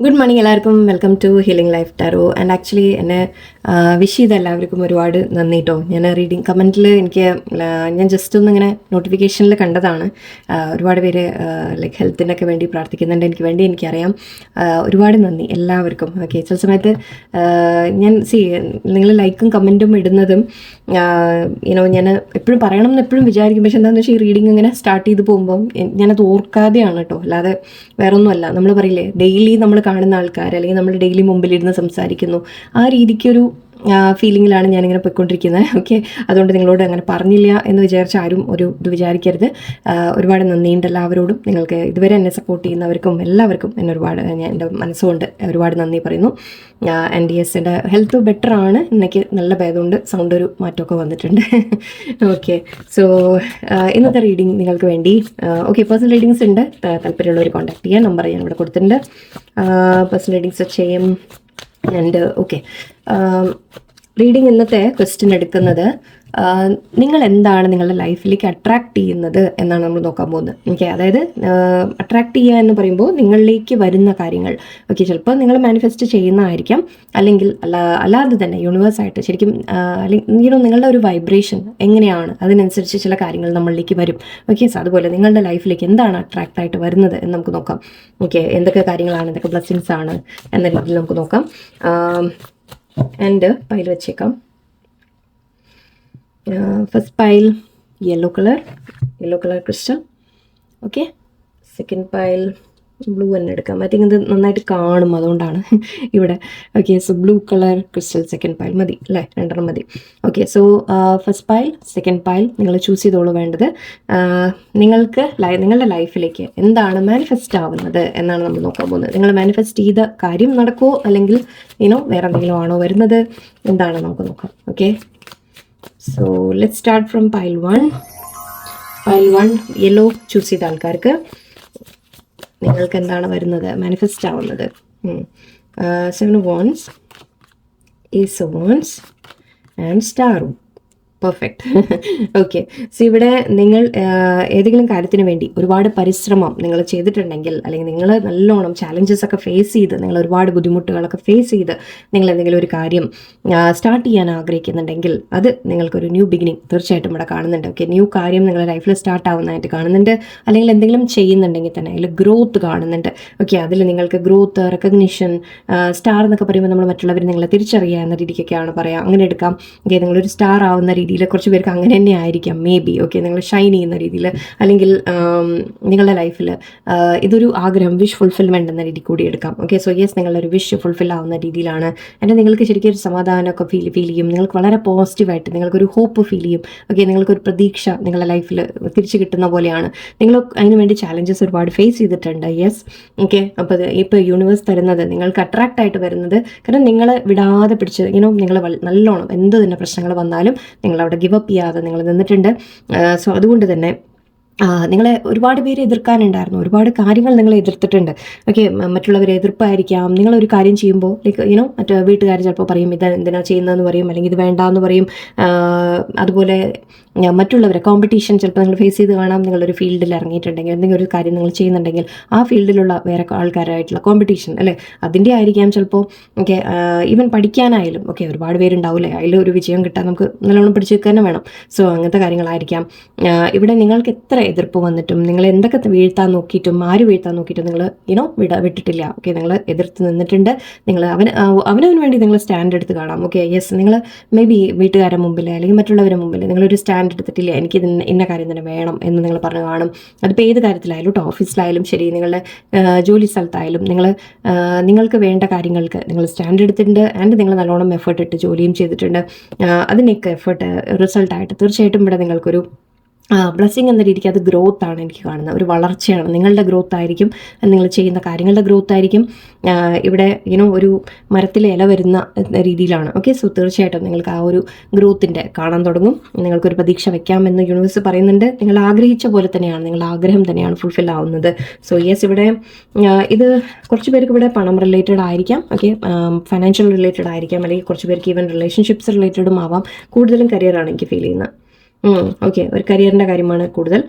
Good morning എല്ലാവർക്കും. Welcome to healing life tarot. And actually എന്നെ wish ചെയ്ത എല്ലാവർക്കും ഒരുപാട് നന്ദി കേട്ടോ. ഞാൻ റീഡിങ് കമൻറ്റിൽ ഞാൻ ജസ്റ്റ് ഒന്ന് ഇങ്ങനെ നോട്ടിഫിക്കേഷനിൽ കണ്ടതാണ്. ഒരുപാട് പേര് ലൈക്ക് ഹെൽത്തിനൊക്കെ വേണ്ടി പ്രാർത്ഥിക്കുന്നുണ്ട്. എനിക്കറിയാം. ഒരുപാട് നന്ദി എല്ലാവർക്കും. ഓക്കെ, ചില സമയത്ത് നിങ്ങൾ ലൈക്കും കമൻറ്റും ഇടുന്നതും ഞാൻ എപ്പോഴും പറയണം എന്ന് എപ്പോഴും വിചാരിക്കും. പക്ഷെ എന്താണെന്ന് വെച്ചാൽ ഈ റീഡിങ് ഇങ്ങനെ സ്റ്റാർട്ട് ചെയ്ത് പോകുമ്പം ഞാനത് ഓർക്കാതെയാണ് കേട്ടോ. അല്ലാതെ വേറൊന്നുമല്ല. നമ്മൾ പറയില്ലേ, ഡെയിലി നമ്മൾ കാണുന്ന ആൾക്കാർ അല്ലെങ്കിൽ നമ്മൾ ഡെയിലി മുമ്പിലിരുന്ന് സംസാരിക്കുന്നു, ആ രീതിക്കൊരു ഫീലിങ്ങിലാണ് ഞാനിങ്ങനെ പോയിക്കൊണ്ടിരിക്കുന്നത്. ഓക്കെ, അതുകൊണ്ട് നിങ്ങളോട് അങ്ങനെ പറഞ്ഞില്ല എന്ന് വിചാരിച്ച ആരും ഇത് വിചാരിക്കരുത്. ഒരുപാട് നന്ദിയുണ്ട് എല്ലാവരോടും. നിങ്ങൾക്ക് ഇതുവരെ എന്നെ സപ്പോർട്ട് ചെയ്യുന്നവർക്കും എല്ലാവർക്കും എന്നെ എൻ്റെ മനസ്സുകൊണ്ട് ഒരുപാട് നന്ദി പറയുന്നു. ആൻഡ് യെസ്, എൻ്റെ ഹെൽത്ത് ബെറ്റർ ആണ്. എനിക്ക് നല്ല ഭേദമുണ്ട്. സൗണ്ട് ഒരു മാറ്റമൊക്കെ വന്നിട്ടുണ്ട്. ഓക്കെ, സോ ഇന്നത്തെ റീഡിങ് നിങ്ങൾക്ക് വേണ്ടി പേഴ്സണൽ റീഡിങ്സ് ഉണ്ട്. താല്പര്യമുള്ളവർ കോൺടാക്ട് ചെയ്യാൻ നമ്പർ ഞാൻ ഇവിടെ കൊടുത്തിട്ടുണ്ട്. പേഴ്സണൽ റീഡിങ്സ് ചെയ്യും. ആൻഡ് ഓക്കെ, റീഡിങ് ഇന്നത്തെ ക്വസ്റ്റ്യൻ എടുക്കുന്നത് നിങ്ങൾ എന്താണ് നിങ്ങളുടെ ലൈഫിലേക്ക് അട്രാക്ട് ചെയ്യുന്നത് എന്നാണ് നമ്മൾ നോക്കാൻ പോകുന്നത്. ഓക്കെ, അതായത് അട്രാക്ട് ചെയ്യുക എന്ന് പറയുമ്പോൾ നിങ്ങളിലേക്ക് വരുന്ന കാര്യങ്ങൾ. ഓക്കെ, ചിലപ്പോൾ നിങ്ങൾ മാനിഫെസ്റ്റ് ചെയ്യുന്നതായിരിക്കാം, അല്ലെങ്കിൽ അല്ലാതെ തന്നെ യൂണിവേഴ്സായിട്ട് ശരിക്കും അല്ലെങ്കിൽ നിങ്ങളുടെ ഒരു വൈബ്രേഷൻ എങ്ങനെയാണ് അതിനനുസരിച്ച് ചില കാര്യങ്ങൾ നമ്മളിലേക്ക് വരും. ഓക്കെ, സോ അതുപോലെ നിങ്ങളുടെ ലൈഫിലേക്ക് എന്താണ് അട്രാക്റ്റ് ആയിട്ട് വരുന്നത് എന്ന് നമുക്ക് നോക്കാം. ഓക്കെ, എന്തൊക്കെ കാര്യങ്ങളാണ്, എന്തൊക്കെ ബ്ലെസ്സിങ്സ് ആണ് എന്ന രീതിയിൽ നമുക്ക് നോക്കാം. ആൻഡ് പൈൽ വെച്ചേക്കാം. First pile yellow colour crystal. Okay, second pile blue തന്നെ എടുക്കാം. ഐ തിങ്ക് ഇത് നന്നായിട്ട് കാണും, അതുകൊണ്ടാണ് ഇവിടെ. Okay, so blue colour crystal second pile മതി അല്ലേ, 2 മതി. Okay, so first pile, second pile നിങ്ങൾ ചൂസ് ചെയ്തോളൂ. വേണ്ടത് നിങ്ങൾക്ക് നിങ്ങളുടെ ലൈഫിലേക്ക് എന്താണ് മാനിഫെസ്റ്റ് ആവുന്നത് എന്നാണ് നമ്മൾ നോക്കാൻ പോകുന്നത്. നിങ്ങൾ മാനിഫെസ്റ്റ് ചെയ്ത കാര്യം നടക്കുമോ, അല്ലെങ്കിൽ വേറെ എന്തെങ്കിലും ആണോ വരുന്നത്, എന്താണ് നമുക്ക് നോക്കാം. Okay, so let's start from pile 1. Yellow choose ചെയ്ത ആൾക്കാർക്ക് നിങ്ങൾക്ക് എന്താണ് വരുന്നത്, മാനിഫെസ്റ്റ് ആവുന്നത്. 7 of Wands, Ace of Wands and Star. Perfect. Okay, so ഇവിടെ നിങ്ങൾ ഏതെങ്കിലും കാര്യത്തിന് വേണ്ടി ഒരുപാട് പരിശ്രമം നിങ്ങൾ ചെയ്തിട്ടുണ്ടെങ്കിൽ, അല്ലെങ്കിൽ നിങ്ങൾ നല്ലോണം ചാലഞ്ചസ് ഒക്കെ ഫേസ് ചെയ്ത്, നിങ്ങൾ ഒരുപാട് ബുദ്ധിമുട്ടുകളൊക്കെ ഫേസ് ചെയ്ത് നിങ്ങൾ എന്തെങ്കിലും ഒരു കാര്യം സ്റ്റാർട്ട് ചെയ്യാൻ ആഗ്രഹിക്കുന്നുണ്ടെങ്കിൽ, അത് നിങ്ങൾക്കൊരു ന്യൂ ബിഗിനിങ് തീർച്ചയായിട്ടും ഇവിടെ കാണുന്നുണ്ട്. ഓക്കെ, ന്യൂ കാര്യം നിങ്ങളുടെ ലൈഫിൽ സ്റ്റാർട്ട് ആവുന്നതായിട്ട് കാണുന്നുണ്ട്. അല്ലെങ്കിൽ എന്തെങ്കിലും ചെയ്യുന്നുണ്ടെങ്കിൽ തന്നെ അതിൽ ഗ്രോത്ത് കാണുന്നുണ്ട്. ഓക്കെ, അതിൽ നിങ്ങൾക്ക് ഗ്രോത്ത്, റെക്കഗ്നിഷൻ, സ്റ്റാർ എന്നൊക്കെ പറയുമ്പോൾ നമ്മൾ മറ്റുള്ളവർ നിങ്ങളെ തിരിച്ചറിയുക എന്ന രീതിക്കൊക്കെയാണ് പറയുക. അങ്ങനെ എടുക്കാം. ഓക്കെ, നിങ്ങളൊരു സ്റ്റാർ ആവുന്ന രീതിയിൽ കുറച്ച് പേർക്ക് അങ്ങനെ തന്നെ ആയിരിക്കാം മേ ബി. ഓക്കെ, നിങ്ങൾ ഷൈൻ ചെയ്യുന്ന രീതിയിൽ, അല്ലെങ്കിൽ നിങ്ങളുടെ ലൈഫിൽ ഇതൊരു ആഗ്രഹം, വിഷ് ഫുൾഫിൽമെൻറ്റ് എന്ന രീതി കൂടി എടുക്കാം. ഓക്കെ, സോ യെസ്, നിങ്ങളൊരു വിഷ് ഫുൾഫിൽ ആവുന്ന രീതിയിലാണ്. എൻ്റെ നിങ്ങൾക്ക് ശരിക്കും ഒരു സമാധാനമൊക്കെ ഫീൽ ചെയ്യും. നിങ്ങൾക്ക് വളരെ പോസിറ്റീവായിട്ട് നിങ്ങൾക്കൊരു ഹോപ്പ് ഫീൽ ചെയ്യും. ഓക്കെ, നിങ്ങൾക്കൊരു പ്രതീക്ഷ നിങ്ങളുടെ ലൈഫിൽ തിരിച്ചു കിട്ടുന്ന പോലെയാണ്. നിങ്ങൾ അതിനുവേണ്ടി ചാലഞ്ചസ് ഒരുപാട് ഫേസ് ചെയ്തിട്ടുണ്ട്. യെസ്, ഓക്കെ, അപ്പോൾ ഇപ്പോൾ യൂണിവേഴ്സ് തരുന്നത് നിങ്ങൾക്ക് അട്രാക്റ്റ് ആയിട്ട് വരുന്നത്, കാരണം നിങ്ങളെ വിടാതെ പിടിച്ച് നിങ്ങൾ നല്ലോണം എന്ത് തന്നെ പ്രശ്നങ്ങൾ വന്നാലും നിങ്ങൾ അവിടെ ഗിവ് അപ്പ് ചെയ്യാതെ നിങ്ങൾ നിന്നിട്ടുണ്ട്. സോ അതുകൊണ്ട് തന്നെ നിങ്ങളെ ഒരുപാട് പേര് എതിർക്കാനുണ്ടായിരുന്നു. ഒരുപാട് കാര്യങ്ങൾ നിങ്ങളെ എതിർത്തിട്ടുണ്ട്. ഓക്കെ, മറ്റുള്ളവരെ എതിർപ്പായിരിക്കാം. നിങ്ങളൊരു കാര്യം ചെയ്യുമ്പോൾ ലൈക്ക് മറ്റേ വീട്ടുകാർ ചിലപ്പോൾ പറയും ഇത് എന്തിനാ ചെയ്യുന്നതെന്ന് പറയും, അല്ലെങ്കിൽ ഇത് വേണ്ടാന്ന് പറയും. അതുപോലെ മറ്റുള്ളവരെ കോമ്പറ്റീഷൻ ചിലപ്പോൾ നിങ്ങൾ ഫേസ് ചെയ്ത് കാണാം. നിങ്ങളൊരു ഫീൽഡിൽ ഇറങ്ങിയിട്ടുണ്ടെങ്കിൽ, എന്തെങ്കിലും ഒരു കാര്യം നിങ്ങൾ ചെയ്യുന്നുണ്ടെങ്കിൽ ആ ഫീൽഡിലുള്ള വേറെ ആൾക്കാരായിട്ടുള്ള കോമ്പറ്റീഷൻ അല്ലേ, അതിൻ്റെ ആയിരിക്കാം ചിലപ്പോൾ. ഓക്കെ, ഈവൻ പഠിക്കാനായാലും ഓക്കെ ഒരുപാട് പേരുണ്ടാവില്ലേ, അതിലൊരു വിജയം കിട്ടാൻ നമുക്ക് നല്ലോണം പിടിച്ചു വെക്കുക തന്നെ വേണം. സോ അങ്ങനത്തെ കാര്യങ്ങളായിരിക്കാം. ഇവിടെ നിങ്ങൾക്ക് എത്ര എതിർപ്പ് വന്നിട്ടും, നിങ്ങൾ എന്തൊക്കെ വീഴ്ത്താൻ നോക്കിയിട്ടും, ആര് വീഴ്ത്താൻ നോക്കിയിട്ടും നിങ്ങൾ വിട്ടിട്ടില്ല. ഓക്കെ, നിങ്ങൾ എതിർത്ത് നിന്നിട്ടുണ്ട്. നിങ്ങൾ അവനവന് വേണ്ടി നിങ്ങൾ സ്റ്റാൻഡ് എടുത്ത് കാണാം. ഓക്കെ, യെസ്, നിങ്ങൾ മേ ബി വീട്ടുകാരുടെ മുമ്പിൽ അല്ലെങ്കിൽ മറ്റുള്ളവരുടെ മുമ്പിൽ നിങ്ങളൊരു സ്റ്റാൻഡ് എടുത്തിട്ടില്ല, എനിക്ക് ഇന്ന കാര്യം തന്നെ വേണം എന്ന് നിങ്ങൾ പറഞ്ഞു കാണും. അതിപ്പോൾ ഏത് കാര്യത്തിലായാലും കേട്ടോ, ഓഫീസിലായാലും ശരി, നിങ്ങളുടെ ജോലി സ്ഥലത്തായാലും നിങ്ങൾക്ക് വേണ്ട കാര്യങ്ങൾക്ക് നിങ്ങൾ സ്റ്റാൻഡ് എടുത്തിട്ടുണ്ട്. ആൻഡ് നിങ്ങൾ നല്ലോണം എഫേർട്ട് ഇട്ട് ജോലിയും ചെയ്തിട്ടുണ്ട്. അതിനൊക്കെ എഫേർട്ട് റിസൾട്ടായിട്ട് തീർച്ചയായിട്ടും ഇവിടെ നിങ്ങൾക്കൊരു ബ്ലെസ്സിങ് എന്ന രീതിക്ക് അത് ഗ്രോത്ത് ആണ് എനിക്ക് കാണുന്നത്. ഒരു വളർച്ചയാണ്, നിങ്ങളുടെ ഗ്രോത്ത് ആയിരിക്കും, നിങ്ങൾ ചെയ്യുന്ന കാര്യങ്ങളുടെ ഗ്രോത്ത് ആയിരിക്കും. ഇവിടെ ഒരു മരത്തിലെ ഇല വരുന്ന രീതിയിലാണ്. ഓക്കെ, സോ തീർച്ചയായിട്ടും നിങ്ങൾക്ക് ആ ഒരു ഗ്രോത്തിൻ്റെ കാണാൻ തുടങ്ങും. നിങ്ങൾക്കൊരു പ്രതീക്ഷ വെക്കാമെന്ന് യൂണിവേഴ്സ് പറയുന്നുണ്ട്. നിങ്ങൾ ആഗ്രഹിച്ച പോലെ തന്നെയാണ്, നിങ്ങളുടെ ആഗ്രഹം തന്നെയാണ് ഫുൾഫിൽ ആവുന്നത്. സോ യെസ്, ഇവിടെ ഇത് കുറച്ച് പേർക്ക് ഇവിടെ പണം റിലേറ്റഡ് ആയിരിക്കാം. ഓക്കെ, ഫൈനാൻഷ്യൽ റിലേറ്റഡ് ആയിരിക്കാം, അല്ലെങ്കിൽ കുറച്ച് പേർക്ക് ഈവൻ റിലേഷൻഷിപ്സ് റിലേറ്റഡും ആവാം. കൂടുതലും കരിയറാണ് എനിക്ക് ഫീൽ ചെയ്യുന്നത്. ഓക്കെ, ഒരു കരിയറിൻ്റെ കാര്യമാണ് കൂടുതൽ.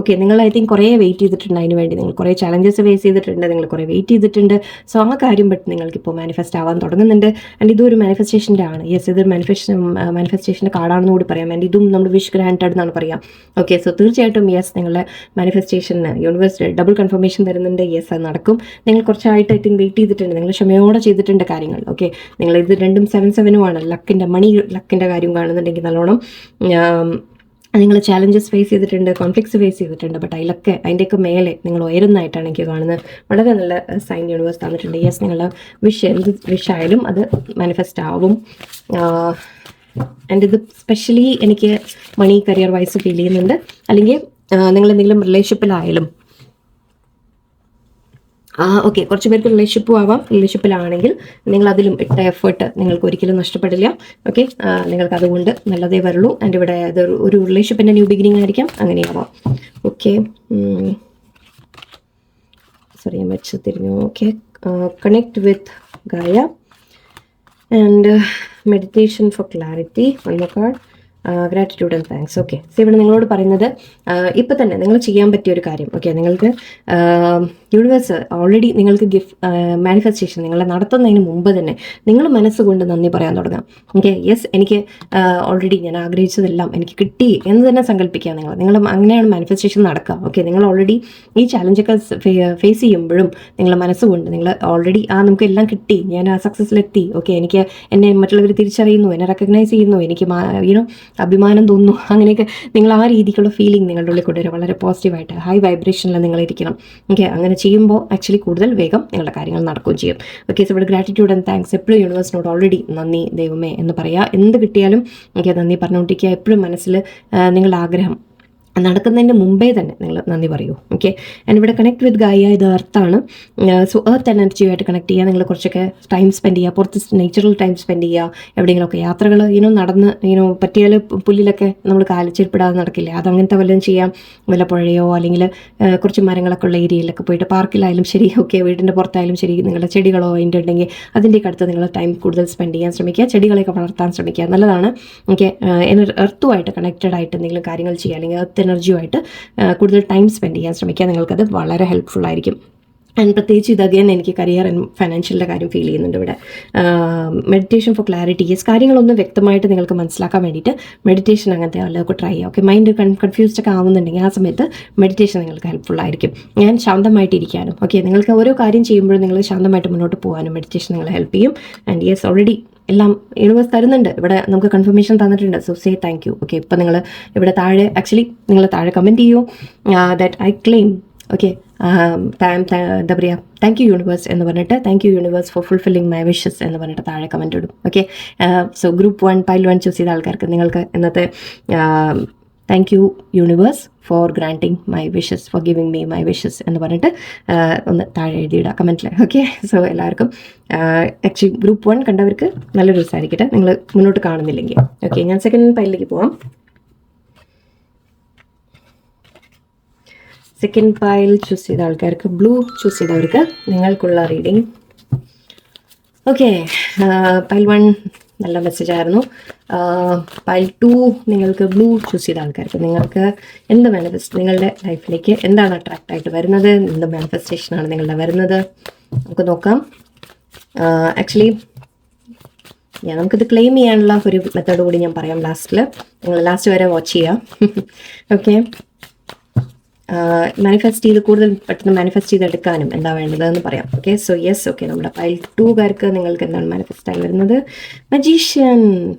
ഓക്കെ, നിങ്ങൾ ഐ തിങ്ക് കുറേ വെയിറ്റ് ചെയ്തിട്ടുണ്ട് അതിന് വേണ്ടി. നിങ്ങൾ കുറേ ചലഞ്ചസ് ഫേസ് ചെയ്തിട്ടുണ്ട്, നിങ്ങൾ കുറേ വെയിറ്റ് ചെയ്തിട്ടുണ്ട്. സോ ആ കാര്യം ബട്ട് നിങ്ങൾക്കിപ്പോൾ മാനിഫെസ്റ്റ് ആവാൻ തുടങ്ങുന്നുണ്ട്. ആൻഡ് ഇതൊരു മാനിഫെസ്റ്റേഷൻ്റെ ആണ്. യെസ്, ഇതൊരു മാനിഫെസ്റ്റേഷൻ്റെ കാർഡാണെന്ന് കൂടി പറയാം. ആൻഡ് ഇതും നമ്മൾ വിഷ് ഗ്രാൻറ്റഡ് എന്നാണ് പറയാം. ഓക്കെ, സോ തീർച്ചയായിട്ടും യെസ്, നിങ്ങളുടെ മാനിഫെസ്റ്റേഷന് യൂണിവേഴ്സ് ഡബിൾ കൺഫർമേഷൻ തരുന്നുണ്ട്. യെസ്, അത് നടക്കും. നിങ്ങൾ കുറച്ചായിട്ട് ഐ തിങ്ക് വെയിറ്റ് ചെയ്തിട്ടുണ്ട്, നിങ്ങൾ ക്ഷമയോടെ ചെയ്തിട്ടുണ്ട് കാര്യങ്ങൾ. ഓക്കെ, നിങ്ങൾ ഇത് രണ്ടും 7-7 ലക്കിൻ്റെ ലക്കിൻ്റെ കാര്യം കാണുന്നുണ്ടെങ്കിൽ നല്ലോണം നിങ്ങൾ ചാലഞ്ചസ് ഫേസ് ചെയ്തിട്ടുണ്ട്, കോൺഫ്ലിക്ട്സ് ഫേസ് ചെയ്തിട്ടുണ്ട്. ബട്ട് അതിൻ്റെയൊക്കെ മേലെ നിങ്ങൾ ഉയരുന്നതായിട്ടാണ് എനിക്ക് കാണുന്നത്. വളരെ നല്ല സൈൻ യൂണിവേഴ്സ് തന്നിട്ടുണ്ട്. യെസ്, നിങ്ങളുടെ എന്ത് വിഷായാലും അത് മാനിഫെസ്റ്റ് ആവും. ആൻഡ് ഇത് സ്പെഷ്യലി എനിക്ക് മണി കരിയർ വൈസ് ഫീൽ ചെയ്യുന്നുണ്ട്. അല്ലെങ്കിൽ നിങ്ങൾ എന്തെങ്കിലും റിലേഷൻഷിപ്പിലായാലും ഓക്കെ, കുറച്ച് പേർക്ക് റിലേഷൻഷിപ്പും ആവാം. റിലേഷൻഷിപ്പിലാണെങ്കിൽ നിങ്ങൾ അതിലും ഇട്ട എഫേർട്ട് നിങ്ങൾക്ക് ഒരിക്കലും നഷ്ടപ്പെടില്ല. ഓക്കെ, നിങ്ങൾക്ക് അതുകൊണ്ട് നല്ലതേ വരുള്ളൂ. ആൻഡ് ഇവിടെ അത് ഒരു റിലേഷൻഷിപ്പിൻ്റെ ന്യൂ ബിഗിനിങ് ആയിരിക്കാം, അങ്ങനെയാവാം. ഓക്കെ, സോറി ഞാൻ വെച്ച് തിരിഞ്ഞു. Okay, connect with Gaia and meditation for clarity. One more card, gratitude and thanks. Okay, so ഇവിടെ നിങ്ങളോട് പറയുന്നത് ഇപ്പം തന്നെ നിങ്ങൾ ചെയ്യാൻ പറ്റിയൊരു കാര്യം. ഓക്കെ, നിങ്ങൾക്ക് യൂണിവേഴ്സ് ഓൾറെഡി നിങ്ങൾക്ക് മാനിഫെസ്റ്റേഷൻ നിങ്ങളെ നടത്തുന്നതിന് മുമ്പ് തന്നെ നിങ്ങൾ മനസ്സുകൊണ്ട് നന്ദി പറയാൻ തുടങ്ങാം. ഓക്കെ, യെസ്, എനിക്ക് ഓൾറെഡി ഞാൻ ആഗ്രഹിച്ചതെല്ലാം എനിക്ക് കിട്ടി എന്ന് തന്നെ സങ്കല്പിക്കുക. നിങ്ങൾ അങ്ങനെയാണ് മാനിഫെസ്റ്റേഷൻ നടക്കുക. ഓക്കെ, നിങ്ങൾ ഓൾറെഡി ഈ ചാലഞ്ചൊക്കെ ഫേസ് ചെയ്യുമ്പോഴും നിങ്ങൾ മനസ്സുകൊണ്ട് നിങ്ങൾ ഓൾറെഡി നമുക്ക് എല്ലാം കിട്ടി, ഞാൻ ആ സക്സസ്സിലെത്തി. ഓക്കെ, എന്നെ മറ്റുള്ളവർ തിരിച്ചറിയുന്നു, എന്നെ റെക്കഗ്നൈസ് ചെയ്യുന്നു, എനിക്ക് അഭിമാനം തോന്നുന്നു. അങ്ങനെയൊക്കെ നിങ്ങൾ ആ രീതിക്കുള്ള ഫീലിംഗ് നിങ്ങളുടെ ഉള്ളിൽ കൊണ്ടുവരിക. വളരെ പോസിറ്റീവായിട്ട് ഹൈ വൈബ്രേഷനിൽ നിങ്ങൾ ഇരിക്കണം. ഓക്കെ, അങ്ങനെ ചെയ്യുമ്പോൾ ആക്ച്വലി കൂടുതൽ വേഗം നിങ്ങളുടെ കാര്യങ്ങൾ നടക്കുകയും ചെയ്യും. ഓക്കെ, സോ ഇവിടെ ഗ്രാറ്റിറ്റ്യൂഡ് ആൻഡ് താങ്ക്സ്. എപ്പോഴും യൂണിവേഴ്സിനോട് ഓൾറെഡി നന്ദി ദൈവമേ എന്ന് പറയുക. എന്ത് കിട്ടിയാലും എനിക്ക് നന്ദി പറഞ്ഞുകൊണ്ടിരിക്കുക. എപ്പോഴും മനസ്സിൽ നിങ്ങളുടെ ആഗ്രഹം നടക്കുന്നതിൻ്റെ മുമ്പേ തന്നെ നിങ്ങൾ നന്ദി പറയൂ. ഓക്കെ, ആൻഡ് ഇവിടെ കണക്ട് വിത്ത് ഗായ, ഇത് എർത്താണ്. സോ എർത്ത് എനർജിയുമായിട്ട് കണക്ട് ചെയ്യുക. നിങ്ങൾ കുറച്ചൊക്കെ ടൈം സ്പെൻഡ് ചെയ്യുക, പുറത്ത് നേച്ചുറൽ ടൈം സ്പെൻഡ് ചെയ്യുക. എവിടെയെങ്കിലുമൊക്കെ യാത്രകൾ നടന്ന് പറ്റിയാൽ പുല്ലിലൊക്കെ നമ്മൾ കാലിച്ചെരുപ്പിടാതെ നടക്കില്ല, അതങ്ങനത്തെ വല്ലതും ചെയ്യാം. വല്ല പുഴയോ അല്ലെങ്കിൽ കുറച്ച് മരങ്ങളൊക്കെ ഉള്ള ഏരിയയിലൊക്കെ പോയിട്ട് പാർക്കിലായാലും ശരി, ഓക്കെ, വീടിൻ്റെ പുറത്തായാലും ശരി, നിങ്ങളുടെ ചെടികളോ അതിൻ്റെ ഉണ്ടെങ്കിൽ അതിൻ്റെയൊക്കെ അടുത്ത് നിങ്ങൾ ടൈം കൂടുതൽ സ്പെൻഡ് ചെയ്യാൻ ശ്രമിക്കുക. ചെടികളെയൊക്കെ വളർത്താൻ ശ്രമിക്കുക, നല്ലതാണ്. ഓക്കെ, എർത്തുമായിട്ട് കണക്റ്റഡ് ആയിട്ട് എന്തെങ്കിലും കാര്യങ്ങൾ ചെയ്യുക, അല്ലെങ്കിൽ എനർജിയുമായിട്ട് കൂടുതൽ ടൈം സ്പെൻഡ് ചെയ്യാൻ ശ്രമിക്കുക. നിങ്ങൾക്കത് വളരെ ഹെൽപ്ഫുൾ ആയിരിക്കും. ആൻഡ് പ്രത്യേകിച്ച് ഇത് അഗൈൻ എനിക്ക് കരിയർ ആൻഡ് ഫൈനാൻഷ്യലിൻ്റെ കാര്യം ഫീൽ ചെയ്യുന്നുണ്ട് ഇവിടെ. Meditation for clarity. യെസ്, കാര്യങ്ങളൊന്നും വ്യക്തമായിട്ട് നിങ്ങൾക്ക് മനസ്സിലാക്കാൻ വേണ്ടിയിട്ട് മെഡിറ്റേഷൻ അങ്ങനത്തെ വല്ലതൊക്കെ ട്രൈ ചെയ്യുക. ഓക്കെ, മൈൻഡ് കൺഫ്യൂസ്ഡ് ഒക്കെ ആവുന്നുണ്ടെങ്കിൽ ആ സമയത്ത് മെഡിറ്റേഷൻ നിങ്ങൾക്ക് ഹെൽപ്ഫുൾ ആയിരിക്കും. ഞാൻ ശാന്തമായിട്ടിരിക്കാനും. ഓക്കെ, നിങ്ങൾക്ക് ഓരോ കാര്യം ചെയ്യുമ്പോഴും നിങ്ങൾ ശാന്തമായിട്ട് മുന്നോട്ട് പോകാനും മെഡിറ്റേഷൻ നിങ്ങളെ ഹെൽപ്പ് ചെയ്യും. ആൻഡ് യെസ്, ഓൾറെഡി എല്ലാം യൂണിവേഴ്സ് തരുന്നുണ്ട്. ഇവിടെ നമുക്ക് കൺഫർമേഷൻ തന്നിട്ടുണ്ട്. So say thank you. Okay, ഇപ്പം നിങ്ങൾ ഇവിടെ താഴെ ആക്ച്വലി നിങ്ങൾ താഴെ കമൻറ്റ് ചെയ്യൂ ദാറ്റ് ഐ ക്ലെയിം. ഓക്കെ, എന്താ പറയുക, താങ്ക് യു യൂണിവേഴ്സ് എന്ന് പറഞ്ഞിട്ട്, thank you universe for fulfilling my wishes എന്ന് പറഞ്ഞിട്ട് താഴെ കമൻറ്റ് ഇടും. Okay, so group 1 pile 1 choose ചെയ്ത ആൾക്കാർക്ക് നിങ്ങൾക്ക് ഇന്നത്തെ thank you universe for granting my wishes, for giving me my wishes എന്ന് പറഞ്ഞിട്ട് ഒന്ന് താഴെ എഴുതിയിടാം കമൻറ്റിൽ. ഓക്കെ, സോ എല്ലാവർക്കും ആക്ച്വലി ഗ്രൂപ്പ് 1 കണ്ടവർക്ക് നല്ലൊരു ദിവസമായിരിക്കട്ടെ, നിങ്ങൾ മുന്നോട്ട് കാണുന്നില്ലെങ്കിൽ. ഓക്കെ, ഞാൻ സെക്കൻഡ് പൈലിലേക്ക് പോവാം. സെക്കൻഡ് പൈൽ ചൂസ് ചെയ്ത ആൾക്കാർക്ക്, ബ്ലൂ ചൂസ് ചെയ്തവർക്ക് നിങ്ങൾക്കുള്ള റീഡിങ്. ഓക്കെ, പൈൽ 1 നല്ല മെസ്സേജ് ആയിരുന്നു. പൈൽ 2 നിങ്ങൾക്ക് ബ്ലൂ ചൂസ് ചെയ്ത ആൾക്കാർക്ക് നിങ്ങൾക്ക് എന്ത് നിങ്ങളുടെ ലൈഫിലേക്ക് എന്താണ് അട്രാക്റ്റ് ആയിട്ട് വരുന്നത്, എന്ത് മാനിഫെസ്റ്റേഷനാണ് നിങ്ങളുടെ വരുന്നത് നമുക്ക് നോക്കാം. ആക്ച്വലി നമുക്കിത് ക്ലെയിം ചെയ്യാനുള്ള ഒരു മെത്തേഡ് കൂടി ഞാൻ പറയാം ലാസ്റ്റിൽ. നിങ്ങൾ ലാസ്റ്റ് വരെ വാച്ച് ചെയ്യാം. ഓക്കെ, മാനിഫെസ്റ്റ് ചെയ്ത് കൂടുതൽ പെട്ടെന്ന് മാനിഫെസ്റ്റ് ചെയ്തെടുക്കാനും എന്താ വേണ്ടതെന്ന് പറയാം. ഓക്കെ, സോ യെസ്, ഓക്കെ, നമ്മുടെ പൈൽ 2കാർക്ക് നിങ്ങൾക്ക് എന്താണ് മാനിഫെസ്റ്റ് ആയി വരുന്നത്? മജീഷ്യൻ.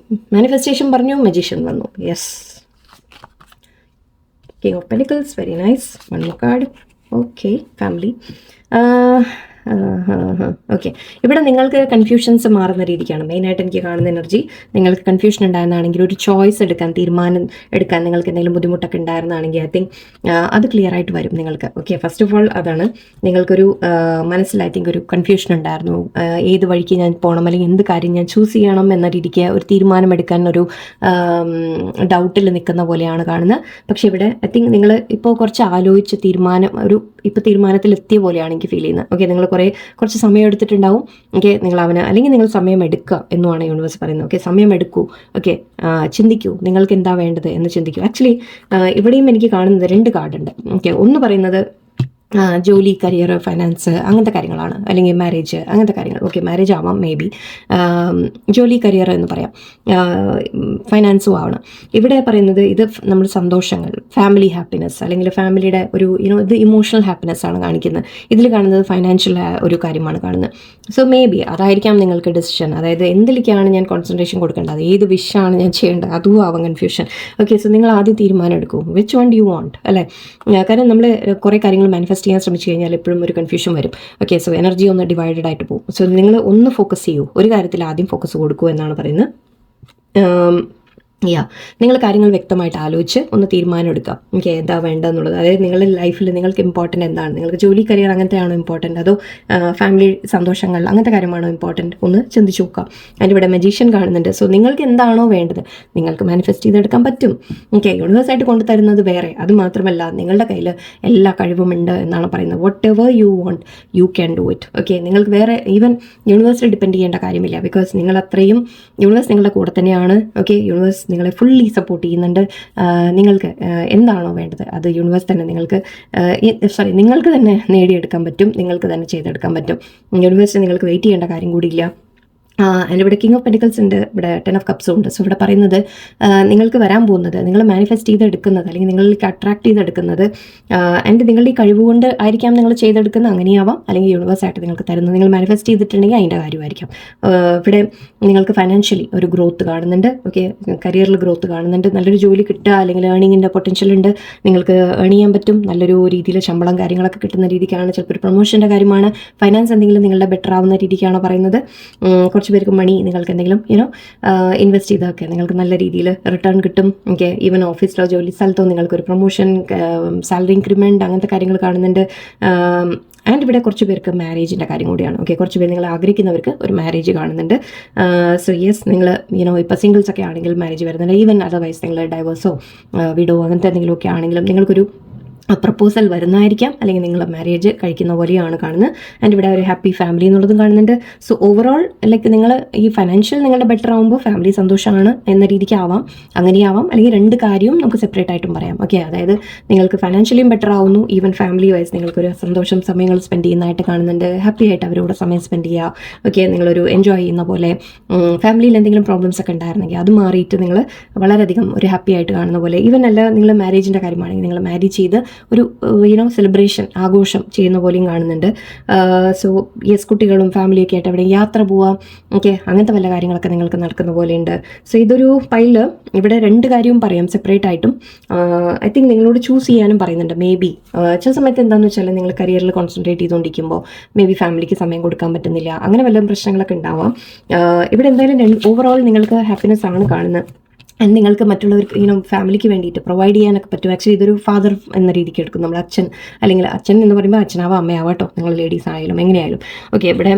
മാനിഫെസ്റ്റേഷൻ പറഞ്ഞു, മജീഷ്യൻ വന്നു. Yes, king of pentacles, very nice. One more card. Okay, family. Okay, ഇവിടെ നിങ്ങൾക്ക് കൺഫ്യൂഷൻസ് മാറുന്ന രീതിക്കാണ് മെയിനായിട്ട് എനിക്ക് കാണുന്ന എനർജി. നിങ്ങൾക്ക് കൺഫ്യൂഷൻ ഉണ്ടായിരുന്നാണെങ്കിൽ, ഒരു ചോയ്സ് എടുക്കാൻ, തീരുമാനം എടുക്കാൻ നിങ്ങൾക്ക് എന്തെങ്കിലും ബുദ്ധിമുട്ടൊക്കെ ഉണ്ടായിരുന്നാണെങ്കിൽ ഐ തിങ്ക് അത് ക്ലിയർ ആയിട്ട് വരും നിങ്ങൾക്ക്. ഓക്കെ, ഫസ്റ്റ് ഓഫ് ഓൾ അതാണ്, നിങ്ങൾക്കൊരു മനസ്സിൽ ഐ തിങ്ക് ഒരു കൺഫ്യൂഷൻ ഉണ്ടായിരുന്നു, ഏത് വഴിക്ക് ഞാൻ പോകണം അല്ലെങ്കിൽ എന്ത് കാര്യം ഞാൻ ചൂസ് ചെയ്യണം എന്ന രീതിക്ക് ഒരു തീരുമാനം എടുക്കാൻ ഒരു ഡൗട്ടിൽ നിൽക്കുന്ന പോലെയാണ് കാണുന്നത്. പക്ഷേ ഇവിടെ ഐ തിങ്ക് നിങ്ങൾ ഇപ്പോൾ കുറച്ച് ആലോചിച്ച് ഇപ്പോൾ തീരുമാനത്തിൽ എത്തിയ പോലെയാണ് എനിക്ക് ഫീൽ ചെയ്യുന്നത്. ഓക്കെ, നിങ്ങൾ കുറച്ച് സമയം എടുത്തിട്ടുണ്ടാവും. ഓക്കെ, നിങ്ങൾ അവന് അല്ലെങ്കിൽ നിങ്ങൾ സമയം എടുക്കുക എന്നുമാണ് യൂണിവേഴ്സ് പറയുന്നത്. ഓക്കെ, സമയം എടുക്കൂ. ഓക്കെ, ചിന്തിക്കൂ, നിങ്ങൾക്ക് എന്താ വേണ്ടത് എന്ന് ചിന്തിക്കൂ. ആക്ച്വലി ഇവിടെയും എനിക്ക് കാണുന്നത് 2 കാർഡുണ്ട്. ഓക്കെ, ഒന്ന് പറയുന്നത് ജോലി, കരിയർ, ഫൈനാൻസ് അങ്ങനത്തെ കാര്യങ്ങളാണ്, അല്ലെങ്കിൽ മാരേജ് അങ്ങനത്തെ കാര്യങ്ങൾ. ഓക്കെ, മാരേജ് ആവാം, മേ ബി ജോലി, കരിയർ എന്ന് പറയാം, ഫൈനാൻസും ആവണം. ഇവിടെ പറയുന്നത് ഇത് നമ്മുടെ സന്തോഷങ്ങൾ, ഫാമിലി ഹാപ്പിനെസ്, അല്ലെങ്കിൽ ഫാമിലിയുടെ ഒരു ഇത് ഇമോഷണൽ ഹാപ്പിനെസ് ആണ് കാണിക്കുന്നത്. ഇതിൽ കാണുന്നത് ഫൈനാൻഷ്യൽ ഒരു കാര്യമാണ് കാണുന്നത്. സോ മേ ബി അതായിരിക്കാം നിങ്ങൾക്ക് ഡിസിഷൻ. അതായത് എന്തിലേക്കാണ് ഞാൻ കോൺസെൻട്രേഷൻ കൊടുക്കേണ്ടത്, ഏത് വിഷയമാണ് ഞാൻ ചെയ്യേണ്ടത്, അതും ആവാം കൺഫ്യൂഷൻ. ഓക്കെ, സോ നിങ്ങൾ ആദ്യം തീരുമാനം എടുക്കും വിച്ച് വൺ യു വാണ്ട്, അല്ലേ? കാരണം നമ്മൾ കുറേ കാര്യങ്ങൾ മാനിഫെസ്റ്റ് ചെയ്യാൻ ശ്രമിച്ചു കഴിഞ്ഞാൽ എപ്പോഴും ഒരു കൺഫ്യൂഷൻ വരും. ഓക്കെ, സോ എനർജി ഒന്ന് ഡിവൈഡഡ് ആയിട്ട് പോകും. സോ നിങ്ങൾ ഒന്ന് ഫോക്കസ് ചെയ്യൂ, ഒരു കാര്യത്തിൽ ആദ്യം ഫോക്കസ് കൊടുക്കൂ എന്നാണ് പറയുന്നത്. നിങ്ങൾ കാര്യങ്ങൾ വ്യക്തമായിട്ട് ആലോചിച്ച് ഒന്ന് തീരുമാനം എടുക്കാം. ഓക്കെ, എന്താ വേണ്ടതെന്നുള്ളത്. അതായത് നിങ്ങളുടെ ലൈഫിൽ നിങ്ങൾക്ക് ഇമ്പോർട്ടൻ്റ് എന്താണ്, നിങ്ങൾക്ക് ജോലി, കരിയർ അങ്ങനത്തെയാണോ ഇമ്പോർട്ടൻ്റ്, അതോ ഫാമിലി സന്തോഷങ്ങൾ അങ്ങനത്തെ കാര്യമാണോ ഇമ്പോർട്ടൻ്റ്, ഒന്ന് ചിന്തിച്ച് നോക്കാം. അതിൻ്റെ ഇവിടെ മജീഷ്യൻ കാണുന്നുണ്ട്. സോ നിങ്ങൾക്ക് എന്താണോ വേണ്ടത് നിങ്ങൾക്ക് മാനിഫെസ്റ്റ് ചെയ്തെടുക്കാൻ പറ്റും. ഓക്കെ, യൂണിവേഴ്സായിട്ട് കൊണ്ടുതരുന്നത് വേറെ, അത് മാത്രമല്ല നിങ്ങളുടെ കയ്യിൽ എല്ലാ കഴിവുമുണ്ട് എന്നാണ് പറയുന്നത്. Whatever you want you can do it. Okay, നിങ്ങൾക്ക് വേറെ ഈവൻ യൂണിവേഴ്സിൽ ഡിപ്പെൻഡ് ചെയ്യേണ്ട കാര്യമില്ല. ബിക്കോസ് നിങ്ങൾ അത്രയും യൂണിവേഴ്സ് നിങ്ങളുടെ കൂടെ തന്നെയാണ്. ഓക്കെ, യൂണിവേഴ്സ് നിങ്ങളെ ഫുള്ളി സപ്പോർട്ട് ചെയ്യുന്നുണ്ട്. നിങ്ങൾക്ക് എന്താണോ വേണ്ടത് അത് യൂണിവേഴ്സ് തന്നെ നിങ്ങൾക്ക് തന്നെ നേടിയെടുക്കാൻ പറ്റും, നിങ്ങൾക്ക് തന്നെ ചെയ്തെടുക്കാൻ പറ്റും. യൂണിവേഴ്സിന് നിങ്ങൾക്ക് വെയിറ്റ് ചെയ്യേണ്ട കാര്യം കൂടിയില്ല. ആൻഡ് ഇവിടെ കിങ് ഓഫ് പെൻറ്റിക്കിൾസ് ഉണ്ട്, ഇവിടെ 10 ഓഫ് കപ്സും ഉണ്ട്. സോ ഇവിടെ പറയുന്നത് നിങ്ങൾക്ക് വരാൻ പോകുന്നത്, നിങ്ങൾ മാനിഫെസ്റ്റ് ചെയ്തെടുക്കുന്നത്, അല്ലെങ്കിൽ നിങ്ങളിലേക്ക് അട്രാക്ട് ചെയ്തെടുക്കുന്നത് ആൻഡ് നിങ്ങളുടെ ഈ കഴിവുകൊണ്ട് ആയിരിക്കാം നിങ്ങൾ ചെയ്തെടുക്കുന്നത്, അങ്ങനെയാവാം. അല്ലെങ്കിൽ യൂണിവേഴ്സായിട്ട് നിങ്ങൾക്ക് തരുന്നത്, നിങ്ങൾ മാനിഫെസ്റ്റ് ചെയ്തിട്ടുണ്ടെങ്കിൽ അതിൻ്റെ കാര്യമായിരിക്കാം. ഇവിടെ നിങ്ങൾക്ക് ഫൈനാൻഷ്യലി ഒരു ഗ്രോത്ത് കാണുന്നുണ്ട്. ഓക്കെ, കരിയറിൽ ഗ്രോത്ത് കാണുന്നുണ്ട്. നല്ലൊരു ജോലി കിട്ടുക, അല്ലെങ്കിൽ ഏണിങ്ങിൻ്റെ പൊട്ടൻഷ്യൽ ഉണ്ട്, നിങ്ങൾക്ക് ഏൺ ചെയ്യാൻ പറ്റും. നല്ലൊരു രീതിയിൽ ശമ്പളം കാര്യങ്ങളൊക്കെ കിട്ടുന്ന രീതിക്കാണ്. ചിലപ്പോൾ ഒരു പ്രൊമോഷൻ്റെ കാര്യമാണ്. ഫൈനാൻസ് എന്തെങ്കിലും നിങ്ങളുടെ ബെറ്റർ ആവുന്ന രീതിക്കാണ് പറയുന്നത്. കുറച്ച് പേർക്ക് മണി നിങ്ങൾക്ക് എന്തെങ്കിലും ഇൻവെസ്റ്റ് ചെയ്തൊക്കെ നിങ്ങൾക്ക് നല്ല രീതിയിൽ റിട്ടേൺ കിട്ടും. ഓക്കെ, ഈവൻ ഓഫീസിലോ ജോലി സ്ഥലത്തോ നിങ്ങൾക്കൊരു പ്രൊമോഷൻ, സാലറി ഇൻക്രിമെൻറ്റ് അങ്ങനത്തെ കാര്യങ്ങൾ കാണുന്നുണ്ട്. ആൻഡ് ഇവിടെ കുറച്ച് പേർക്ക് മാരേജിൻ്റെ കാര്യം കൂടിയാണ്. ഓക്കെ, കുറച്ച് പേര് നിങ്ങൾ ആഗ്രഹിക്കുന്നവർക്ക് ഒരു മാരേജ് കാണുന്നുണ്ട്. സോ യെസ്, നിങ്ങൾ ഇപ്പോൾ സിംഗിൾസ് ഒക്കെ ആണെങ്കിൽ മാരേജ് വരുന്നുണ്ട്. ഈവൻ അതർവൈസ് നിങ്ങൾ ഡൈവേഴ്സോ വിഡോ അങ്ങനത്തെ എന്തെങ്കിലുമൊക്കെ ആണെങ്കിലും നിങ്ങൾക്കൊരു പ്രപ്പോസൽ വരുന്നതായിരിക്കാം, അല്ലെങ്കിൽ നിങ്ങൾ മാരേജ് കഴിക്കുന്ന പോലെയാണ് കാണുന്നത്. ആൻഡ് ഇവിടെ ഒരു ഹാപ്പി ഫാമിലി എന്നുള്ളതും കാണുന്നുണ്ട്. സോ ഓവറോൾ ലൈക്ക് നിങ്ങൾ ഈ ഫൈനാൻഷ്യൽ നിങ്ങളുടെ ബെറ്റർ ആകുമ്പോൾ ഫാമിലി സന്തോഷമാണ് എന്ന രീതിക്ക് ആവാം, അങ്ങനെയാവാം. അല്ലെങ്കിൽ 2 കാര്യവും നമുക്ക് സെപ്പറേറ്റ് ആയിട്ടും പറയാം. ഓക്കെ, അതായത് നിങ്ങൾക്ക് ഫൈനാൻഷ്യലിയും ബെറ്റർ ആവുന്നു, ഈവൻ ഫാമിലി വൈസ് നിങ്ങൾക്കൊരു സന്തോഷം സമയങ്ങൾ സ്പെൻഡ് ചെയ്യുന്നതായിട്ട് കാണുന്നുണ്ട്. ഹാപ്പി ആയിട്ട് അവരോട് സമയം സ്പെൻഡ് ചെയ്യുക. ഓക്കെ, നിങ്ങളൊരു എൻജോയ് ചെയ്യുന്ന പോലെ, ഫാമിലിയിൽ എന്തെങ്കിലും പ്രോബ്ലംസ് ഒക്കെ ഉണ്ടായിരുന്നെങ്കിൽ അത് മാറിയിട്ട് നിങ്ങൾ വളരെയധികം ഒരു ഹാപ്പി ആയിട്ട് കാണുന്ന പോലെ. ഈവൻ അല്ല നിങ്ങൾ മാരേജിൻ്റെ കാര്യമാണെങ്കിൽ നിങ്ങൾ മാരേജ് ചെയ്ത് ഒരു സെലിബ്രേഷൻ, ആഘോഷം ചെയ്യുന്ന പോലെയും കാണുന്നുണ്ട്. സോ യെസ്, കുട്ടികളും ഫാമിലിയൊക്കെ ആയിട്ട് എവിടെ യാത്ര പോവാം. ഓക്കെ, അങ്ങനത്തെ വല്ല കാര്യങ്ങളൊക്കെ നിങ്ങൾക്ക് നടക്കുന്ന പോലെയുണ്ട്. സോ ഇതൊരു പൈല് ഇവിടെ 2 കാര്യവും പറയാം സെപ്പറേറ്റ് ആയിട്ടും. ഐ തിങ്ക് നിങ്ങളോട് ചൂസ് ചെയ്യാനും പറയുന്നുണ്ട്. മേ ബി ചില സമയത്ത് എന്താണെന്ന് വെച്ചാൽ നിങ്ങൾ കരിയറിൽ കോൺസെൻട്രേറ്റ് ചെയ്തുകൊണ്ടിരിക്കുമ്പോൾ മേ ബി ഫാമിലിക്ക് സമയം കൊടുക്കാൻ പറ്റുന്നില്ല, അങ്ങനെ വല്ല പ്രശ്നങ്ങളൊക്കെ ഉണ്ടാവാം. ഇവിടെ എന്തായാലും ഓവറോൾ നിങ്ങൾക്ക് ഹാപ്പിനെസ് ആണ് കാണുന്നത്. ആൻഡ് നിങ്ങൾക്ക് മറ്റുള്ളവർക്ക് ഫാമിലിക്ക് വേണ്ടിയിട്ട് പ്രൊവൈഡ് ചെയ്യാനൊക്കെ പറ്റും. ആക്ച്വലി ഇതൊരു ഫാദർ എന്ന രീതിക്ക് എടുക്കും നമ്മൾ. അച്ഛൻ, അല്ലെങ്കിൽ അച്ഛൻ എന്ന് പറയുമ്പോൾ അച്ഛനാവാം, അമ്മയാവാട്ടോ, നിങ്ങൾ ലേഡീസ് ആയാലും എങ്ങനെയായാലും. ഓക്കെ, ഇവിടെ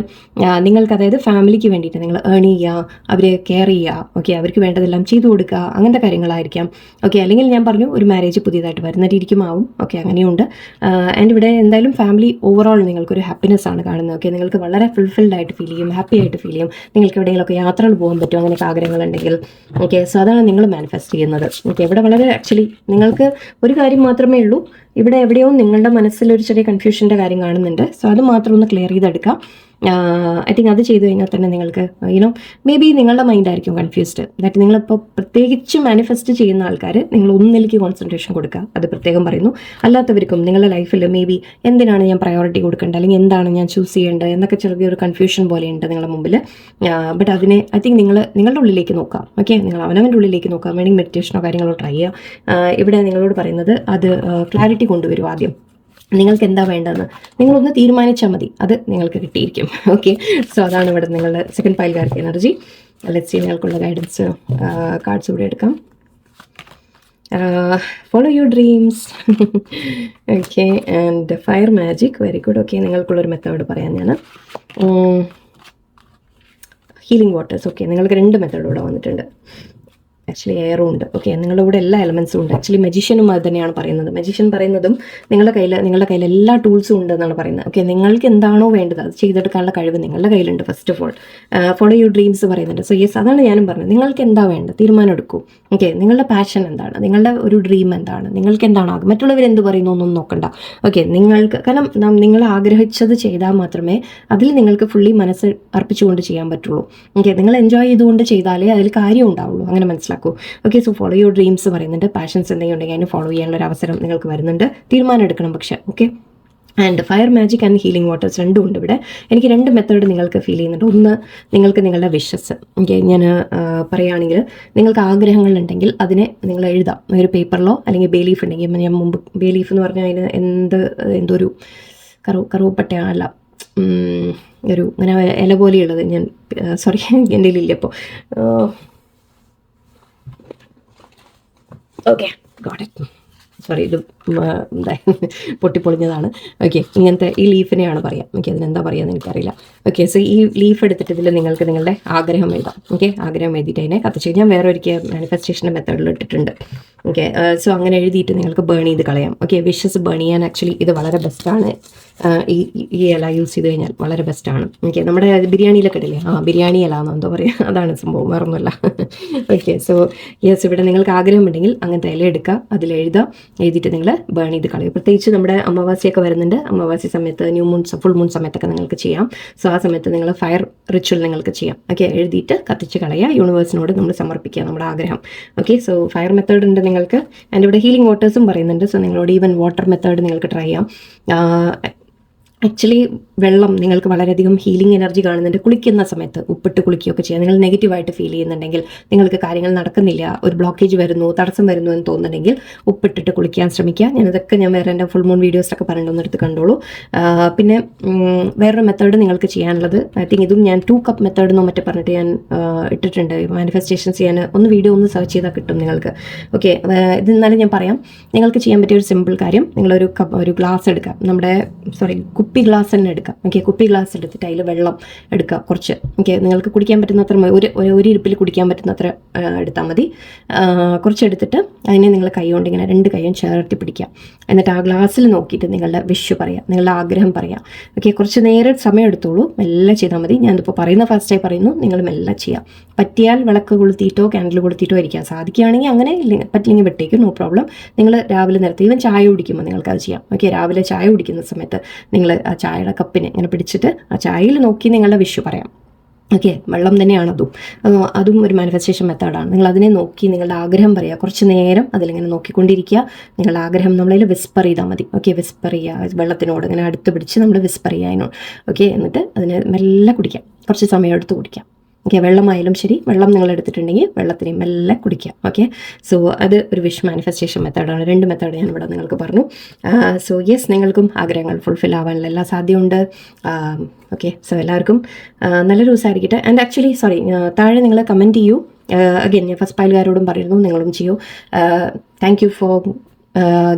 നിങ്ങൾക്ക് അതായത് ഫാമിലിക്ക് വേണ്ടിയിട്ട് നിങ്ങൾ ഏൺ ചെയ്യുക, അവരെ കെയർ ചെയ്യുക. ഓക്കെ, അവർക്ക് വേണ്ടതെല്ലാം ചെയ്തു കൊടുക്കുക, അങ്ങനത്തെ കാര്യങ്ങളായിരിക്കാം. ഓക്കെ, അല്ലെങ്കിൽ ഞാൻ പറഞ്ഞു ഒരു മാരേജ് പുതിയതായിട്ട് വരുന്ന രീതിക്കും ആവും. ഓക്കെ, അങ്ങനെയുണ്ട്. ആൻഡ് ഇവിടെ എന്തായാലും ഫാമിലി ഓവറോൾ നിങ്ങൾക്കൊരു ഹാപ്പിനെസ് ആണ് കാണുന്നത്. ഓക്കെ, നിങ്ങൾക്ക് വളരെ ഫുൾഫിൽഡ് ആയിട്ട് ഫീൽ ചെയ്യും, ഹാപ്പി ആയിട്ട് ഫീൽ ചെയ്യും. നിങ്ങൾക്ക് എവിടെയെങ്കിലുമൊക്കെ യാത്രകൾ പോകാൻ പറ്റും, അങ്ങനെയൊക്കെ ആഗ്രഹങ്ങളുണ്ടെങ്കിൽ. ഓക്കെ, സോ അതാണ് നിങ്ങൾ മാനിഫെസ്റ്റ് ചെയ്യുന്നത്. ഓക്കെ, ഇവിടെ വളരെ ആക്ച്വലി നിങ്ങൾക്ക് ഒരു കാര്യം മാത്രമേ ഉള്ളൂ. ഇവിടെ എവിടെയോ നിങ്ങളുടെ മനസ്സിലൊരു ചെറിയ കൺഫ്യൂഷൻ്റെ കാര്യം കാണുന്നുണ്ട്. സോ അത് മാത്രം ഒന്ന് ക്ലിയർ ചെയ്തെടുക്കാം. ഐ തിങ്ക് അത് ചെയ്തു കഴിഞ്ഞാൽ തന്നെ നിങ്ങൾക്ക് മേ ബി നിങ്ങളുടെ മൈൻഡായിരിക്കും കൺഫ്യൂസ്ഡ്. ദാറ്റ് നിങ്ങളിപ്പോൾ പ്രത്യേകിച്ച് മാനിഫെസ്റ്റ് ചെയ്യുന്ന ആൾക്കാർ നിങ്ങൾ ഒന്നിലേക്ക് കോൺസെൻട്രേഷൻ കൊടുക്കുക, അത് പ്രത്യേകം പറയുന്നു. അല്ലാത്തവർക്കും നിങ്ങളുടെ ലൈഫിൽ മേ ബി എന്തിനാണ് ഞാൻ പ്രയോറിറ്റി കൊടുക്കേണ്ടത്, അല്ലെങ്കിൽ എന്താണ് ഞാൻ ചൂസ് ചെയ്യേണ്ടത് എന്നൊക്കെ ചെറിയൊരു കൺഫ്യൂഷൻ പോലെയുണ്ട് നിങ്ങളുടെ മുമ്പിൽ. ബട്ട് അതിനെ ഐ തിങ്ക് നിങ്ങളുടെ ഉള്ളിലേക്ക് നോക്കാം. ഓക്കെ, നിങ്ങൾ അവനവൻ്റെ ഉള്ളിലേക്ക് നോക്കാം. വേണമെങ്കിൽ മെഡിറ്റേഷനോ കാര്യങ്ങളോ ട്രൈ ചെയ്യുക. ഇവിടെ നിങ്ങളോട് പറയുന്നത് അത് ക്ലാരിറ്റി കൊണ്ടുവരും. ആദ്യം നിങ്ങൾക്ക് എന്താ വേണ്ടതെന്ന് നിങ്ങളൊന്ന് തീരുമാനിച്ചാൽ മതി, അത് നിങ്ങൾക്ക് കിട്ടിയിരിക്കും. ഓക്കെ, സോ അതാണ് ഇവിടെ നിങ്ങളുടെ സെക്കൻഡ് പൈൽകാർക്ക് എനർജി. ലെറ്റ്സ് സീ നിങ്ങൾക്കുള്ള ഗൈഡൻസ് കാർഡ്സ് ഇവിടെ എടുക്കാം. Follow your dreams. Okay, and fire magic, very good. Okay, നിങ്ങൾക്കുള്ളൊരു മെത്തേഡ് പറയാം ഞാൻ. Healing waters. ഓക്കെ, നിങ്ങൾക്ക് 2 മെത്തേഡ് ഇവിടെ വന്നിട്ടുണ്ട്. ആക്ച്വലി എയറും ഉണ്ട്. ഓക്കെ, നിങ്ങളുടെ കൂടെ എല്ലാ എലമെൻസും ഉണ്ട്. ആക്ച്വലി മജീഷ്യനും അത് തന്നെയാണ് പറയുന്നത്. മജീഷ്യൻ പറയുന്നതും നിങ്ങളുടെ കയ്യിൽ എല്ലാ ടൂൾസും ഉണ്ട് എന്നാണ് പറയുന്നത്. ഓക്കെ, നിങ്ങൾക്ക് എന്താണോ വേണ്ടത് അത് ചെയ്തെടുക്കാനുള്ള കഴിവ് നിങ്ങളുടെ കയ്യിലുണ്ട്. First of all follow your dreams പറയുന്നുണ്ട്. സോ യെസ്, അതാണ് ഞാനും പറഞ്ഞത്. നിങ്ങൾക്ക് എന്താ വേണ്ടത് തീരുമാനം എടുക്കൂ. ഓക്കെ, നിങ്ങളുടെ പാഷൻ എന്താണ്, നിങ്ങളുടെ ഒരു ഡ്രീം എന്താണ്, നിങ്ങൾക്ക് എന്താണ് ആകും, മറ്റുള്ളവർ എന്ത് പറയുന്നു ഒന്നും നോക്കണ്ട. ഓക്കെ, നിങ്ങൾക്ക് കാരണം നിങ്ങൾ ആഗ്രഹിച്ചത് ചെയ്താൽ മാത്രമേ അതിൽ നിങ്ങൾക്ക് ഫുള്ളി മനസ്സ് അർപ്പിച്ചുകൊണ്ട് ചെയ്യാൻ പറ്റുള്ളൂ. ഓക്കെ, നിങ്ങൾ എൻജോയ് ചെയ്തുകൊണ്ട് ചെയ്താലേ അതിൽ കാര്യം ഉണ്ടാവുള്ളൂ. അങ്ങനെ മനസ്സിലാക്കൂ. Okay, so follow your dreams പറയുന്നുണ്ട്. പാഷൻസ് എന്തെങ്കിലും ഉണ്ടെങ്കിൽ അതിന് ഫോളോ ചെയ്യാനുള്ള ഒരു അവസരം നിങ്ങൾക്ക് വരുന്നുണ്ട്. തീരുമാനം എടുക്കണം പക്ഷേ. Okay, and fire magic and healing waters രണ്ടും ഉണ്ട് ഇവിടെ. എനിക്ക് 2 മെത്തേഡ് നിങ്ങൾക്ക് ഫീൽ ചെയ്യുന്നുണ്ട്. ഒന്ന്, നിങ്ങൾക്ക് നിങ്ങളുടെ വിഷസ്, ഓക്കെ, ഞാൻ പറയുകയാണെങ്കിൽ നിങ്ങൾക്ക് ആഗ്രഹങ്ങളുണ്ടെങ്കിൽ അതിനെ നിങ്ങൾ എഴുതാം ഒരു പേപ്പറിലോ, അല്ലെങ്കിൽ ബേ ലീഫ് ഉണ്ടെങ്കിൽ, ഞാൻ മുമ്പ് ബേ ലീഫ് എന്ന് പറഞ്ഞാൽ അതിന് എന്തൊരു കറുവപ്പട്ടയല്ല, ഒരു ഇങ്ങനെ ഇല പോലെയുള്ളത്, ഞാൻ സോറി എൻ്റെ ഇല്ല ഇപ്പോൾ. ഓക്കെ, ഗോട്ട് ഇറ്റ്, സോറി, ഇത് പൊട്ടിപ്പൊളിഞ്ഞതാണ്. ഓക്കെ, ഇങ്ങനത്തെ ഈ ലീഫിനെയാണ് പറയാം. ഓക്കെ, അതിനെന്താ പറയുക എനിക്കറിയില്ല. ഓക്കെ, സോ ഈ ലീഫ് എടുത്തിട്ട് ഇതിൽ നിങ്ങൾക്ക് നിങ്ങളുടെ ആഗ്രഹം എഴുതാം. ഓക്കെ, ആഗ്രഹം എഴുതിയിട്ട് അതിനെ കത്തിച്ച് ഞാൻ വേറെ ഒരിക്കൽ മാനിഫെസ്റ്റേഷൻ്റെ മെത്തേഡിൽ ഇട്ടിട്ടുണ്ട്. ഓക്കെ, സോ അങ്ങനെ എഴുതിയിട്ട് നിങ്ങൾക്ക് ബേൺ ചെയ്ത് കളയാം. ഓക്കെ, വിഷസ് ബേൺ ചെയ്യാൻ ആക്ച്വലി ഇത് വളരെ ബെസ്റ്റാണ്. ഈ ഇല യൂസ് ചെയ്ത് കഴിഞ്ഞാൽ വളരെ ബെസ്റ്റാണ്. ഓക്കെ, നമ്മുടെ ബിരിയാണിയിലൊക്കെ ഇടില്ലേ, ബിരിയാണി ഇല എന്നോ എന്തോ പറയുക, അതാണ് സംഭവം, വേറൊന്നുമല്ല. ഓക്കെ, സോ യെസ്, ഇവിടെ നിങ്ങൾക്ക് ആഗ്രഹമുണ്ടെങ്കിൽ അങ്ങനത്തെ ഇല എടുക്കുക, അതിലെഴുതുക, എഴുതിയിട്ട് നിങ്ങൾ ബേൺ ചെയ്ത് കളയും. പ്രത്യേകിച്ച് നമ്മുടെ അമാവാസിയൊക്കെ വരുന്നുണ്ട്. അമാവാസി സമയത്ത്, ന്യൂ മൂൺ, ഫുൾ മൂൺ സമയത്തൊക്കെ നിങ്ങൾക്ക് ചെയ്യാം. സോ ആ സമയത്ത് നിങ്ങൾ ഫയർ റിച്വൽ നിങ്ങൾക്ക് ചെയ്യാം. ഓക്കെ, എഴുതിയിട്ട് കത്തിച്ച് കളയുക, യൂണിവേഴ്സിനോട് നമ്മൾ സമർപ്പിക്കുക നമ്മുടെ ആഗ്രഹം. ഓക്കെ, സോ ഫയർ മെത്തേഡ് ഉണ്ട് നിങ്ങൾക്ക്. ആൻഡ് ഇവിടെ ഹീലിംഗ് വാട്ടേഴ്സും പറയുന്നുണ്ട്. സോ നിങ്ങളോട് ഈവൻ വാട്ടർ മെത്തേഡ് നിങ്ങൾക്ക് ട്രൈ ചെയ്യാം. ആക്ച്വലി വെള്ളം നിങ്ങൾക്ക് വളരെയധികം ഹീലിംഗ് എനർജി കാണുന്നുണ്ട്. കുളിക്കുന്ന സമയത്ത് ഉപ്പിട്ട് കുളിക്കുകയൊക്കെ ചെയ്യാം. നിങ്ങൾ നെഗറ്റീവായിട്ട് ഫീൽ ചെയ്യുന്നുണ്ടെങ്കിൽ, നിങ്ങൾക്ക് കാര്യങ്ങൾ നടക്കുന്നില്ല, ഒരു ബ്ലോക്കേജ് വരുന്നു, തടസ്സം വരുന്നു എന്ന് തോന്നുന്നുണ്ടെങ്കിൽ ഉപ്പിട്ടിട്ട് കുളിക്കാൻ ശ്രമിക്കുക. ഞാൻ വേറെ എൻ്റെ ഫുൾ മൂൺ വീഡിയോസൊക്കെ പറഞ്ഞിട്ടൊന്നെടുത്ത് കണ്ടോളൂ. പിന്നെ വേറൊരു മെത്തേഡ് നിങ്ങൾക്ക് ചെയ്യാനുള്ളത്, ഐ തിങ്ക് ഇതും ഞാൻ 2 കപ്പ് മെത്തേഡ് എന്നോ മറ്റേ പറഞ്ഞിട്ട് ഞാൻ ഇട്ടിട്ടുണ്ട്. മാനിഫെസ്റ്റേഷൻസ് ചെയ്യാൻ വീഡിയോ ഒന്ന് സെർച്ച് ചെയ്താൽ കിട്ടും നിങ്ങൾക്ക്. ഓക്കെ, ഇത് എന്നാലും ഞാൻ പറയാം. നിങ്ങൾക്ക് ചെയ്യാൻ പറ്റിയ ഒരു സിമ്പിൾ കാര്യം, നിങ്ങളൊരു ഒരു ഗ്ലാസ് എടുക്കുക, നമ്മുടെ കുപ്പി ഗ്ലാസ് തന്നെ എടുക്കാം. ഓക്കെ, കുപ്പി ഗ്ലാസ് എടുത്തിട്ട് അതിൽ വെള്ളം എടുക്കുക കുറച്ച്. ഓക്കെ, നിങ്ങൾക്ക് കുടിക്കാൻ പറ്റുന്നത്ര ഒരു ഇരിപ്പിൽ കുടിക്കാൻ പറ്റുന്നത്ര എടുത്താൽ മതി. കുറച്ചെടുത്തിട്ട് അതിനെ നിങ്ങൾ കൈ കൊണ്ട് ഇങ്ങനെ 2 കൈയും ചേർത്തി പിടിക്കുക. എന്നിട്ട് ആ ഗ്ലാസ്സിൽ നോക്കിയിട്ട് നിങ്ങളുടെ വിഷ് പറയാം, നിങ്ങളുടെ ആഗ്രഹം പറയാം. ഓക്കെ, കുറച്ച് നേരം സമയം എടുത്തോളൂ, മെല്ലെ ചെയ്താൽ മതി. ഞാനിപ്പോൾ പറയുന്ന ഫാസ്റ്റായി പറയുന്നു, നിങ്ങൾ മെല്ലെ ചെയ്യാം. പറ്റിയാൽ വിളക്ക് കൊളുത്തിയിട്ടോ ക്യാൻഡിൽ കൊളുത്തിയിട്ടോ ഇരിക്കാം. സാധിക്കുകയാണെങ്കിൽ അങ്ങനെ, പറ്റില്ലെങ്കിൽ വെട്ടേക്കും, നോ പ്രോബ്ലം. നിങ്ങൾ രാവിലെ നേരത്തെ ഈവൻ ചായ കുടിക്കുമ്പോൾ നിങ്ങൾക്ക് അത് ചെയ്യാം. ഓക്കെ, രാവിലെ ചായ കുടിക്കുന്ന സമയത്ത് നിങ്ങൾ ആ ചായയുടെ കപ്പിനെ ഇങ്ങനെ പിടിച്ചിട്ട് ആ ചായയിൽ നോക്കി നിങ്ങളുടെ വിഷ് പറയാം. ഓക്കെ, വെള്ളം തന്നെയാണ് അതും ഒരു മാനിഫെസ്റ്റേഷൻ മെത്തേഡാണ്. നിങ്ങൾ അതിനെ നോക്കി നിങ്ങളുടെ ആഗ്രഹം പറയുക. കുറച്ച് നേരം അതിലിങ്ങനെ നോക്കിക്കൊണ്ടിരിക്കുക. നിങ്ങളുടെ ആഗ്രഹം നമ്മളതിൽ വിസ്പർ ചെയ്താൽ മതി. ഓക്കെ, വിസ്പർ ചെയ്യുക, വെള്ളത്തിനോട് ഇങ്ങനെ അടുത്ത് പിടിച്ച് നമ്മൾ വിസ്പർ ചെയ്യുക അതിനോട്. ഓക്കെ, എന്നിട്ട് അതിനെ മെല്ലെ കുടിക്കാം, കുറച്ച് സമയം എടുത്ത് കുടിക്കാം. ഓക്കെ, വെള്ളമായാലും ശരി, വെള്ളം നിങ്ങൾ എടുത്തിട്ടുണ്ടെങ്കിൽ വെള്ളത്തിനെ മെല്ലെ കുടിക്കുക. ഓക്കെ, സോ അത് ഒരു വിഷ് മാനിഫെസ്റ്റേഷൻ മെത്തേഡാണ്. 2 മെത്തേഡ് ഞാൻ ഇവിടെ നിങ്ങൾക്ക് പറഞ്ഞു. സോ യെസ്, നിങ്ങൾക്കും ആഗ്രഹങ്ങൾ ഫുൾഫിൽ ആവാനുള്ള എല്ലാ സാധ്യതയുണ്ട്. ഓക്കെ, സോ എല്ലാവർക്കും നല്ലൊരു ദിവസമായിരിക്കട്ടെ. ആൻഡ് ആക്ച്വലി സോറി, താഴെ നിങ്ങൾ കമൻറ്റ് ചെയ്യൂ. അഗൈൻ ഞാൻ ഫസ്റ്റ് പൈലുകാരോടും പറയുന്നു, നിങ്ങളും ചെയ്യൂ. Thank you for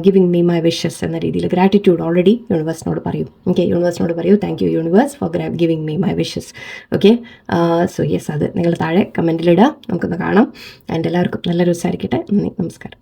giving me my wishes എന്ന രീതിയിൽ ഗ്രാറ്റിറ്റ്യൂഡ് ഓൾറെഡി യൂണിവേഴ്സിനോട് പറയൂ. ഓക്കെ, യൂണിവേഴ്സിനോട് പറയൂ, thank you universe four giving me my wishes. Okay, so yes, അത് നിങ്ങൾ താഴെ കമൻറ്റിലിടുക, നമുക്കൊന്ന് കാണാം. ആൻഡ് എല്ലാവർക്കും നല്ലൊരു ദിവസമായിരിക്കട്ടെ. നന്ദി, നമസ്കാരം.